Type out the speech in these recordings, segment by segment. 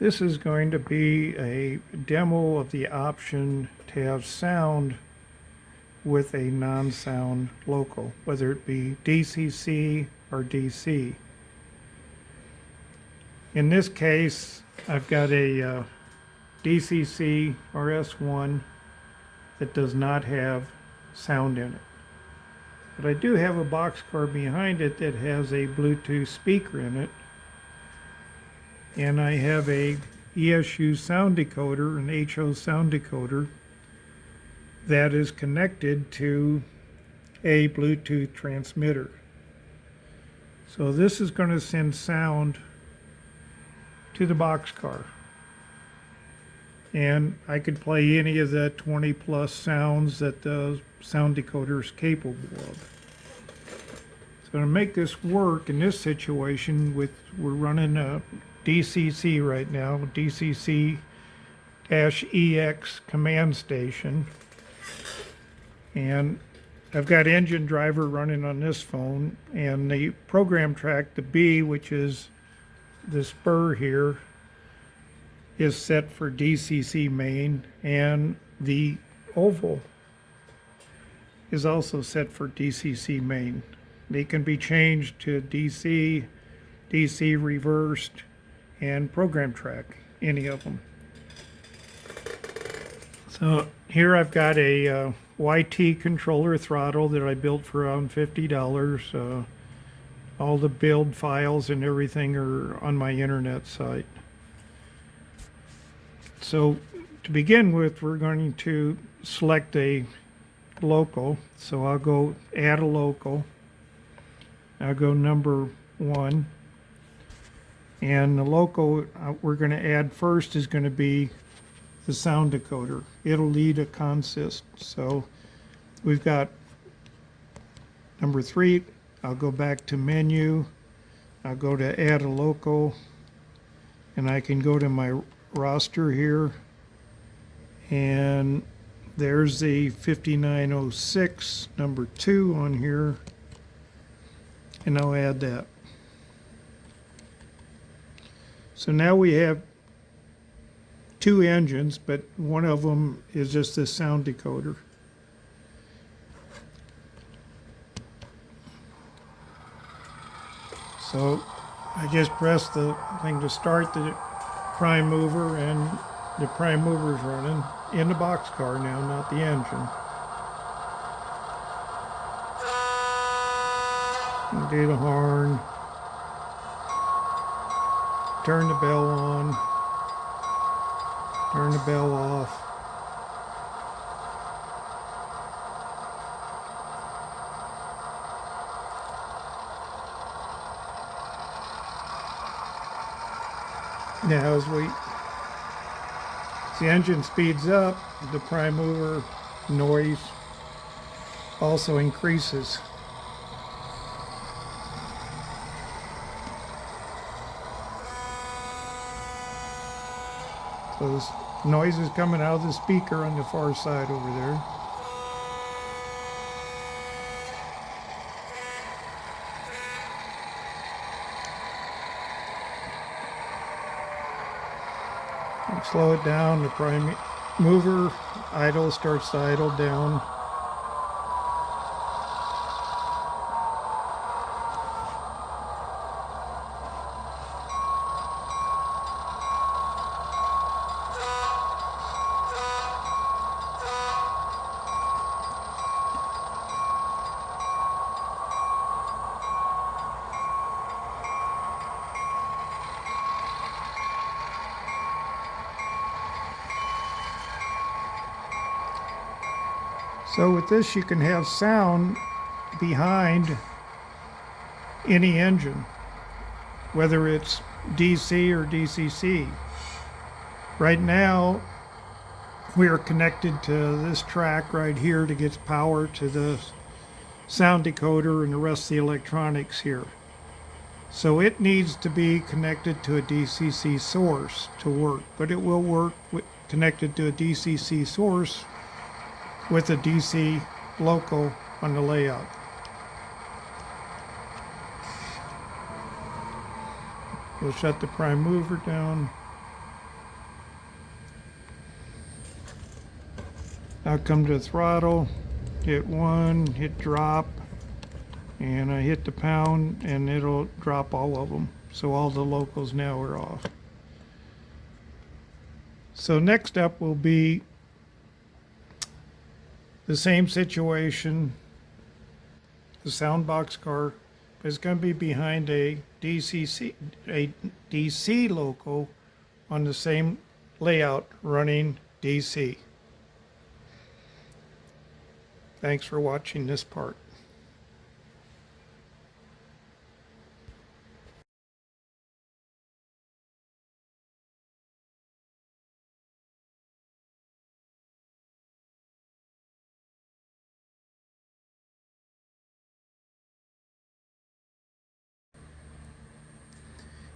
This is going to be a demo of the option to have sound with a non-sound loco, whether it be DCC or DC. In this case, I've got a DCC RS1 that does not have sound in it. But I do have a BoxCar behind it that has a Bluetooth speaker in it. And I have a ESU sound decoder, an HO sound decoder, that is connected to a Bluetooth transmitter. So this is going to send sound to the BoxCar. And I could play any of the 20 plus sounds that the sound decoder is capable of. So to make this work in this situation, we're running a DCC right now, DCC-EX command station. And I've got engine driver running on this phone, and the program track, the B, which is the spur here, is set for DCC main, and the oval is also set for DCC main. They can be changed to DC, DC reversed, and program track, any of them. So here I've got a YT controller throttle that I built for around $50. All the build files and everything are on my internet site. So to begin with, we're going to select a loco. So I'll go add a loco. I'll go number 1. And the loco we're going to add first is going to be the sound decoder. It'll lead a consist. So we've got number 3. I'll go back to menu. I'll go to add a loco. And I can go to my roster here. And there's the 5906 number 2 on here. And I'll add that. So now we have 2 engines, but one of them is just this sound decoder. So I just press the thing to start the prime mover, and the prime mover is running in the BoxCar now, not the engine. And do the horn. Turn the bell on, turn the bell off. Now as the engine speeds up, the prime mover noise also increases. So this noise is coming out of the speaker on the far side over there. And slow it down, the prime mover idle starts to idle down. So with this, you can have sound behind any engine, whether it's DC or DCC. Right now, we are connected to this track right here to get power to the sound decoder and the rest of the electronics here. So it needs to be connected to a DCC source to work, but it will work connected to a DCC source with a DC loco on the layout. We'll shut the prime mover down. I'll come to throttle, hit 1, hit drop, and I hit the pound, and it'll drop all of them. So all the locals now are off. So next up will be the same situation, the sound BoxCar, but it's going to be behind a DC loco on the same layout running DC. Thanks for watching this part.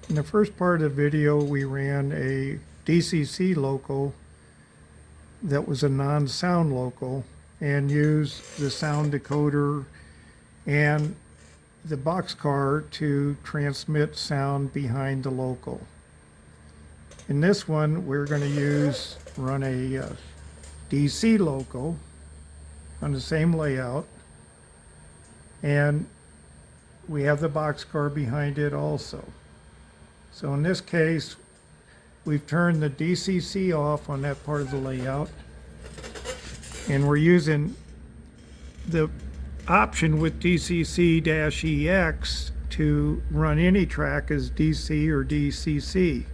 In the first part of the video, we ran a DCC loco that was a non-sound loco and used the sound decoder and the BoxCar to transmit sound behind the loco. In this one, we're going to run a DC loco on the same layout, and we have the BoxCar behind it also. So in this case, we've turned the DCC off on that part of the layout, and we're using the option with DCC-EX to run any track as DC or DCC.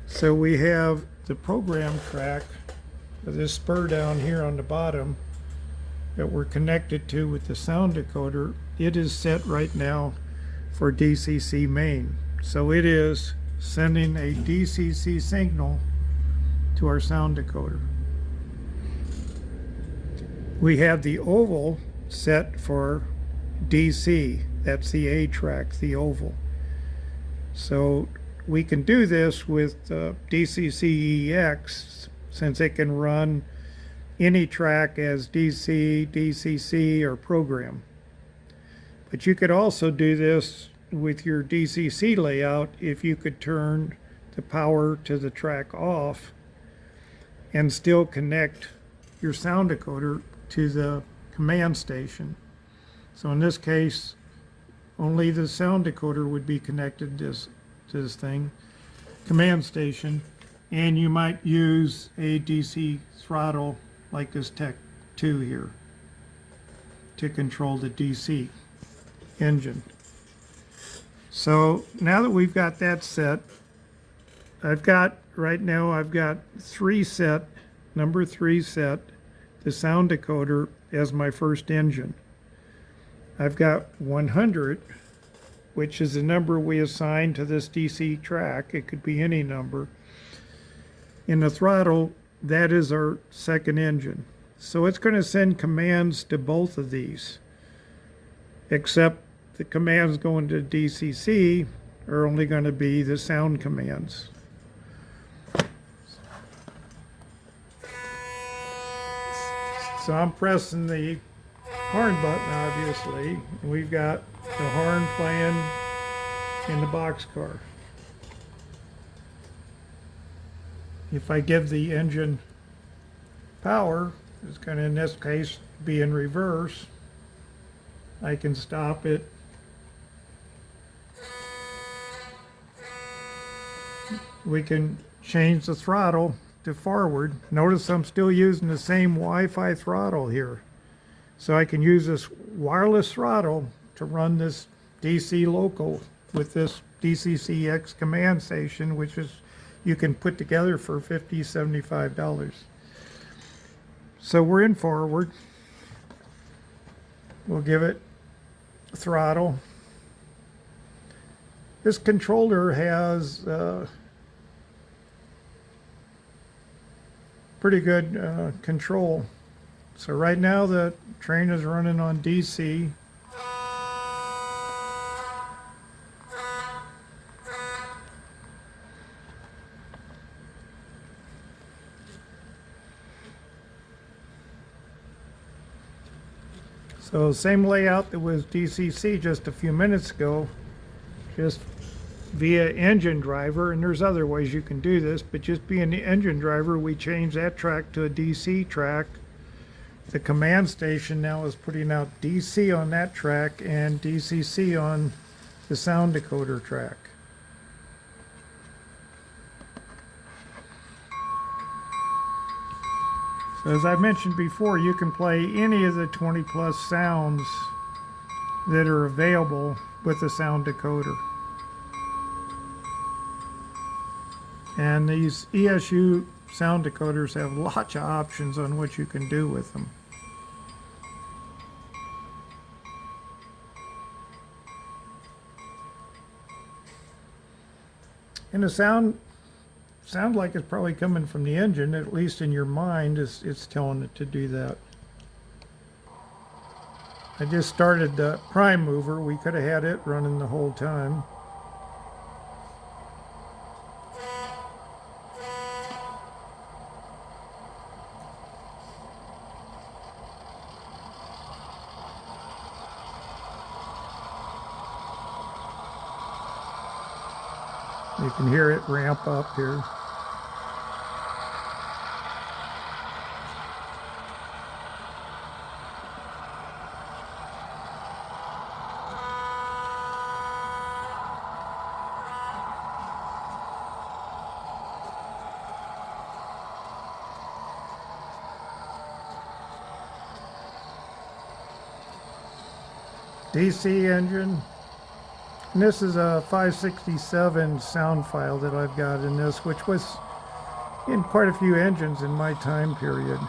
So we have the program track, this spur down here on the bottom that we're connected to with the sound decoder. It is set right now for DCC main. So it is sending a DCC signal to our sound decoder. We have the oval set for DC. That's the A track, the oval. So we can do this with DCC-EX since it can run any track as DC, DCC, or program. But you could also do this with your DCC layout if you could turn the power to the track off and still connect your sound decoder to the command station. So in this case, only the sound decoder would be connected to this thing, command station, and you might use a DC throttle like this Tech 2 here to control the DC engine. So now that we've got that set, right now I've got number 3 set, the sound decoder as my first engine. I've got 100, which is the number we assign to this DC track. It could be any number. In the throttle, that is our second engine. So it's going to send commands to both of these, except the commands going to DCC are only going to be the sound commands. So I'm pressing the horn button, obviously. We've got the horn playing in the BoxCar. If I give the engine power, it's going to, in this case, be in reverse. I can stop it. We can change the throttle to forward. Notice I'm still using the same Wi-Fi throttle here. So I can use this wireless throttle to run this DC loco with this DCC-EX command station, which is you can put together for $50, $75. So we're in forward. We'll give it throttle. This controller has pretty good control. So right now the train is running on DC. So same layout that was DCC just a few minutes ago, just via engine driver, and there's other ways you can do this, but just being the engine driver, we change that track to a DC track, the command station now is putting out DC on that track and DCC on the sound decoder track. So as I mentioned before, you can play any of the 20 plus sounds that are available with the sound decoder. And these ESU sound decoders have lots of options on what you can do with them. And the sound like it's probably coming from the engine, at least in your mind, it's telling it to do that. I just started the prime mover. We could have had it running the whole time. You can hear it ramp up here. DC engine. And this is a 567 sound file that I've got in this, which was in quite a few engines in my time period.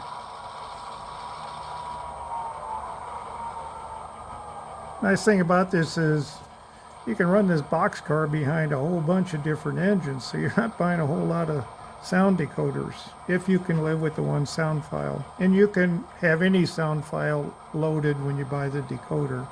Nice thing about this is you can run this BoxCar behind a whole bunch of different engines, so you're not buying a whole lot of sound decoders if you can live with the one sound file. And you can have any sound file loaded when you buy the decoder.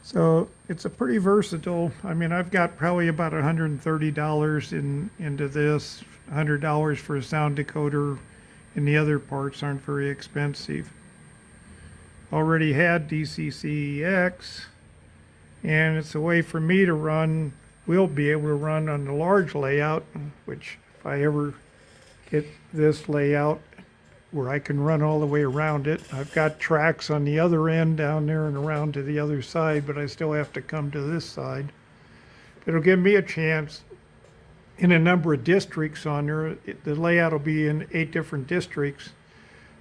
So it's a pretty versatile. I mean, I've got probably about $130 into this, $100 for a sound decoder, and the other parts aren't very expensive. Already had DCC-EX, and it's a way for me to run, we'll be able to run on the large layout, which if I ever get this layout where I can run all the way around it. I've got tracks on the other end down there and around to the other side, but I still have to come to this side. It'll give me a chance in a number of districts on there. The layout will be in 8 different districts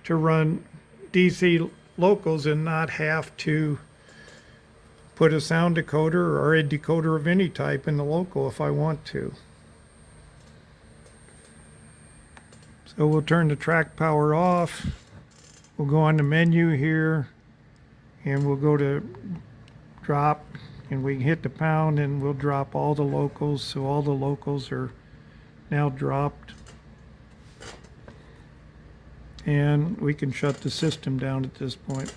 to run DC locals and not have to put a sound decoder or a decoder of any type in the local if I want to. So we'll turn the track power off. We'll go on the menu here and we'll go to drop, and we can hit the pound and we'll drop all the locals. So all the locals are now dropped. And we can shut the system down at this point.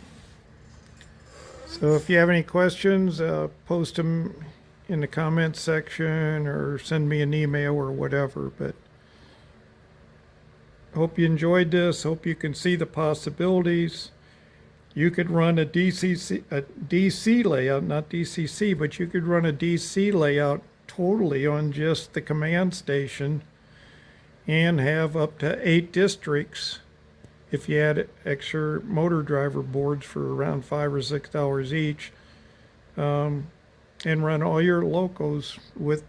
So if you have any questions, post them in the comments section or send me an email or whatever. But hope you enjoyed this. Hope you can see the possibilities. You could run a DC layout, not DCC, but you could run a DC layout totally on just the command station and have up to 8 districts if you had extra motor driver boards for around $5 or $6 each, and run all your locos with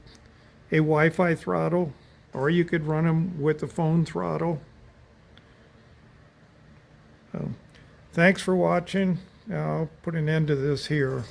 a Wi-Fi throttle, or you could run them with a phone throttle. Thanks for watching. I'll put an end to this here.